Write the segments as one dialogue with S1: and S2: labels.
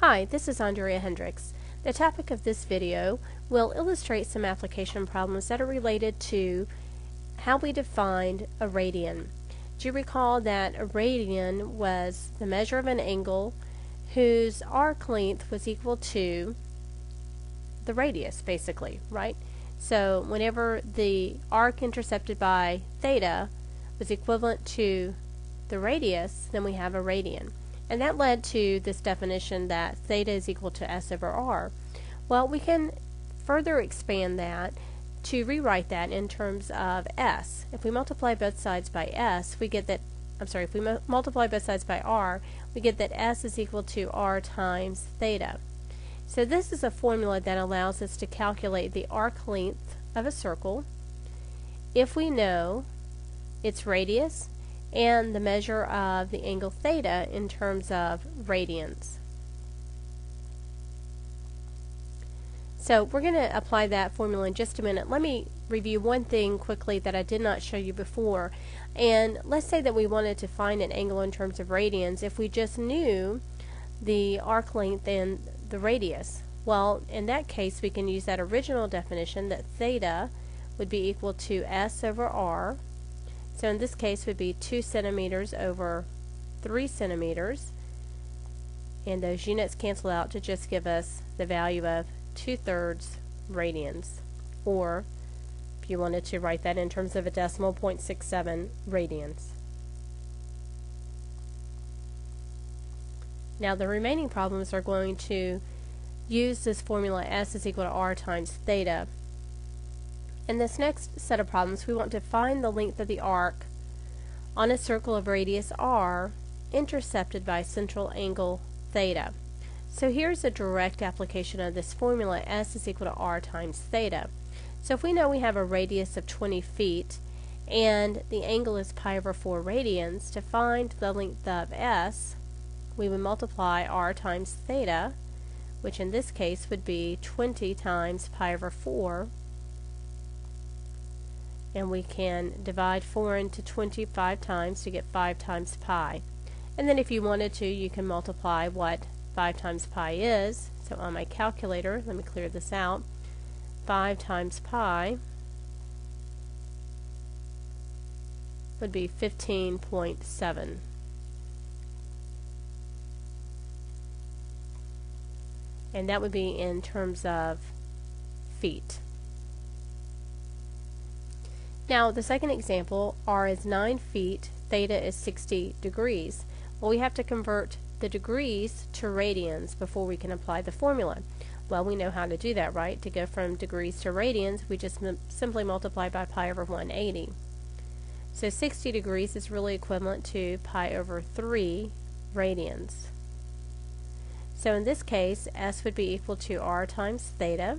S1: Hi, this is Andrea Hendricks. The topic of this video will illustrate some application problems that are related to how we defined a radian. Do you recall that a radian was the measure of an angle whose arc length was equal to the radius, basically, right? So whenever the arc intercepted by theta was equivalent to the radius, then we have a radian. And that led to this definition that theta is equal to s over r. Well, we can further expand that to rewrite that in terms of s. If we multiply both sides by s, we get that, if we multiply both sides by r, we get that s is equal to r times theta. So this is a formula that allows us to calculate the arc length of a circle if we know its radius and the measure of the angle theta in terms of radians. So we're going to apply that formula in just a minute. Let me review one thing quickly that I did not show you before. And let's say that we wanted to find an angle in terms of radians if we just knew the arc length and the radius. Well, in that case we can use that original definition that theta would be equal to s over r. So in this case would be 2 centimeters over 3 centimeters, and those units cancel out to just give us the value of 2/3 radians, or if you wanted to write that in terms of a decimal, 0.67 radians. Now the remaining problems are going to use this formula s is equal to r times theta. In this next set of problems, we want to find the length of the arc on a circle of radius r intercepted by central angle theta. So here's a direct application of this formula, s is equal to r times theta. So if we know we have a radius of 20 feet and the angle is pi over 4 radians, to find the length of s, we would multiply r times theta, which in this case would be 20 times pi over 4. And we can divide 4 into 25 times to get 5 times pi. And then if you wanted to, you can multiply what 5 times pi is. So on my calculator, let me clear this out. 5 times pi would be 15.7. And that would be in terms of feet. Now the second example, r is 9 feet, theta is 60 degrees. Well, we have to convert the degrees to radians before we can apply the formula. Well, we know how to do that, right? To go from degrees to radians, we just simply multiply by pi over 180. So 60 degrees is really equivalent to pi over 3 radians. So in this case, s would be equal to r times theta,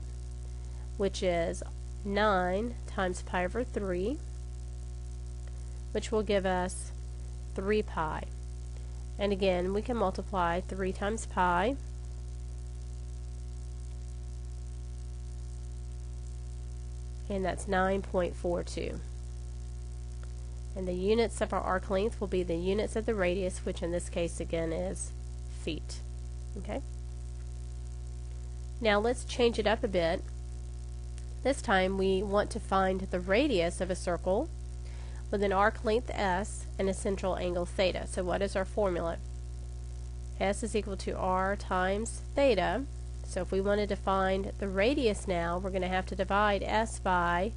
S1: which is 9 times pi over 3, which will give us 3 pi. And again, we can multiply 3 times pi, and that's 9.42. And the units of our arc length will be the units of the radius, which in this case again is feet. Okay? Now let's change it up a bit. This time we want to find the radius of a circle with an arc length s and a central angle theta. So what is our formula? S is equal to r times theta. So if we wanted to find the radius now, we're going to have to divide s by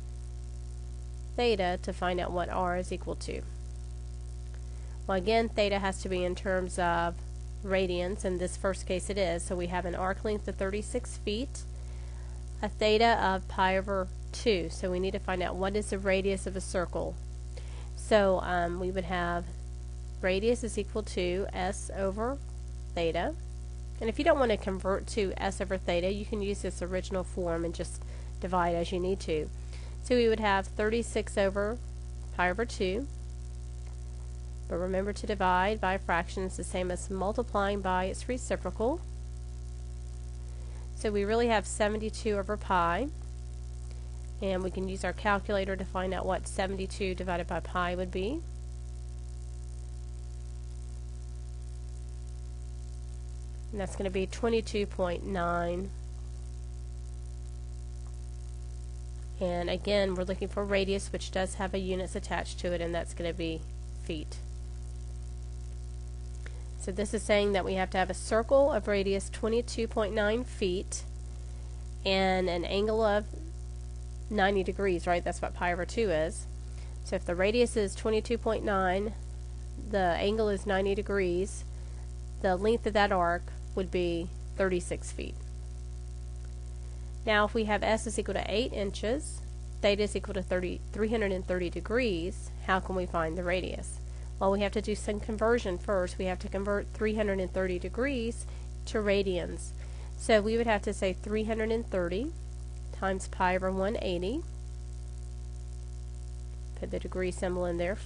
S1: theta to find out what r is equal to. Well, again, theta has to be in terms of radians. In this first case it is. So we have an arc length of 36 feet, a theta of pi over 2. So we need to find out what is the radius of a circle. So we would have radius is equal to s over theta. And if you don't want to convert to s over theta, you can use this original form and just divide as you need to. So we would have 36 over pi over 2. But remember, to divide by a fraction is the same as multiplying by its reciprocal. So we really have 72 over pi. And we can use our calculator to find out what 72 divided by pi would be. and that's going to be 22.9. And again, we're looking for radius, which does have a units attached to it, and that's going to be feet. So this is saying that we have to have a circle of radius 22.9 feet and an angle of 90 degrees, right? That's what pi over 2 is. So if the radius is 22.9, the angle is 90 degrees, the length of that arc would be 36 feet. Now if we have s is equal to 8 inches, theta is equal to 330 degrees, how can we find the radius? Well, we have to do some conversion first. We have to convert 330 degrees to radians. So we would have to say 330 times pi over 180. Put the degree symbol in there.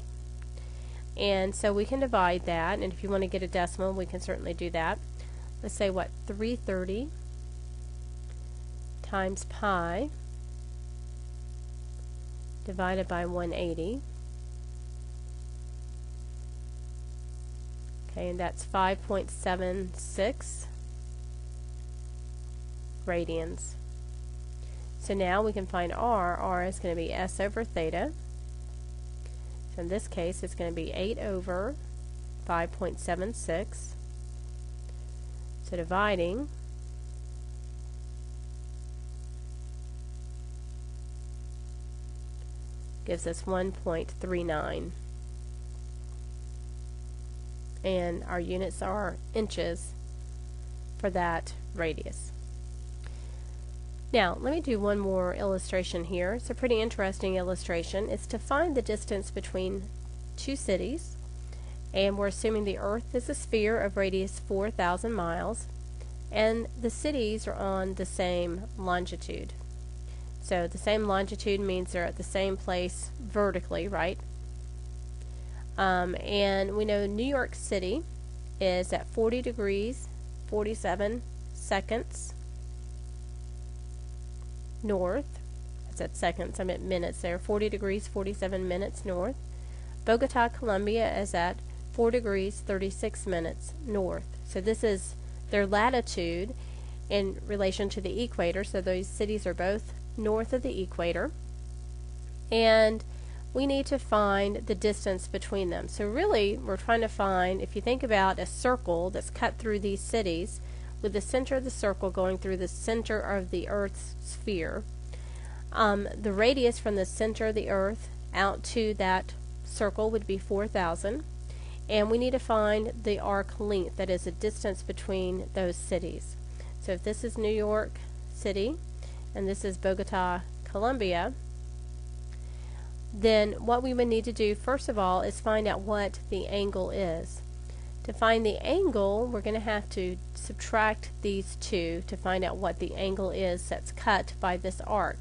S1: And so we can divide that, and if you want to get a decimal, we can certainly do that. Let's say, 330 times pi divided by 180. Okay, and that's 5.76 radians. So now we can find R. R is going to be S over theta. So in this case, it's going to be 8 over 5.76. So dividing, gives us 1.39. And our units are inches for that radius. Now, let me do one more illustration here. It's a pretty interesting illustration. It's to find the distance between two cities, and we're assuming the Earth is a sphere of radius 4,000 miles, and the cities are on the same longitude. So the same longitude means they're at the same place vertically, right? And we know New York City is at 40 degrees 47 seconds north. That's at seconds, I meant minutes there. 40 degrees 47 minutes north. Bogota, Colombia is at 4 degrees 36 minutes north. So this is their latitude in relation to the equator. So those cities are both north of the equator. And we need to find the distance between them. So really, we're trying to find, if you think about a circle that's cut through these cities, with the center of the circle going through the center of the Earth's sphere, the radius from the center of the Earth out to that circle would be 4,000, and we need to find the arc length, that is the distance between those cities. So if this is New York City and this is Bogota, Colombia, then what we would need to do first of all is find out what the angle is. To find the angle, we're going to have to subtract these two to find out what the angle is that's cut by this arc.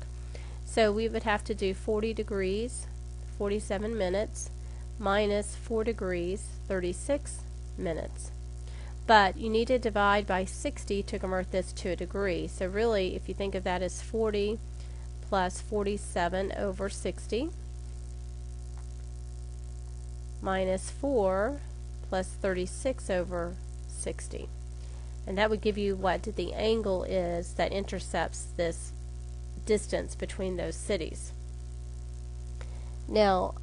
S1: So we would have to do 40 degrees 47 minutes minus 4 degrees 36 minutes. But you need to divide by 60 to convert this to a degree. So really, if you think of that as 40 plus 47 over 60 minus 4 plus 36 over 60. And that would give you what the angle is that intercepts this distance between those cities. Now,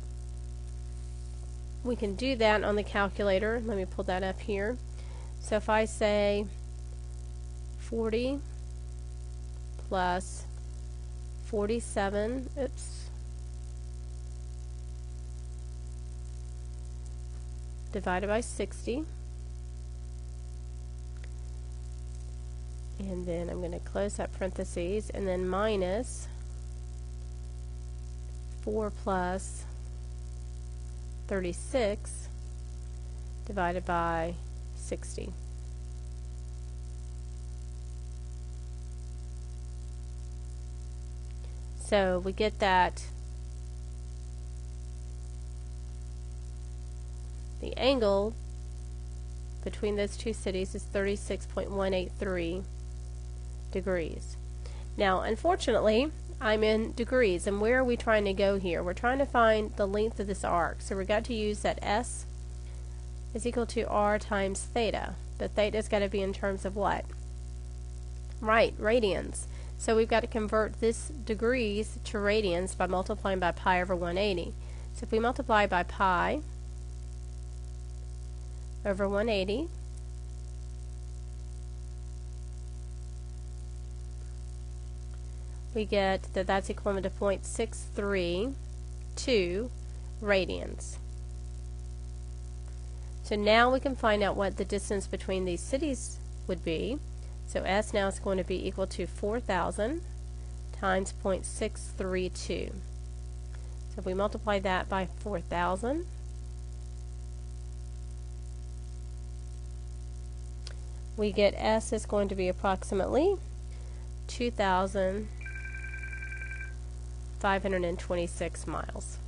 S1: we can do that on the calculator. Let me pull that up here. So if I say 40 plus 47, divided by 60, and then I'm going to close that parentheses, and then minus 4 plus 36 divided by 60. So we get that the angle between those two cities is 36.183 degrees. Now, unfortunately, I'm in degrees, and where are we trying to go here? We're trying to find the length of this arc, so we've got to use that S is equal to R times theta. The theta's got to be in terms of what? Right, radians. So we've got to convert this degrees to radians by multiplying by pi over 180. So if we multiply by pi over 180, we get that that's equivalent to 0.632 radians. So now we can find out what the distance between these cities would be. So S now is going to be equal to 4,000 times 0.632. So if we multiply that by 4,000, we get S is going to be approximately 2,526 miles.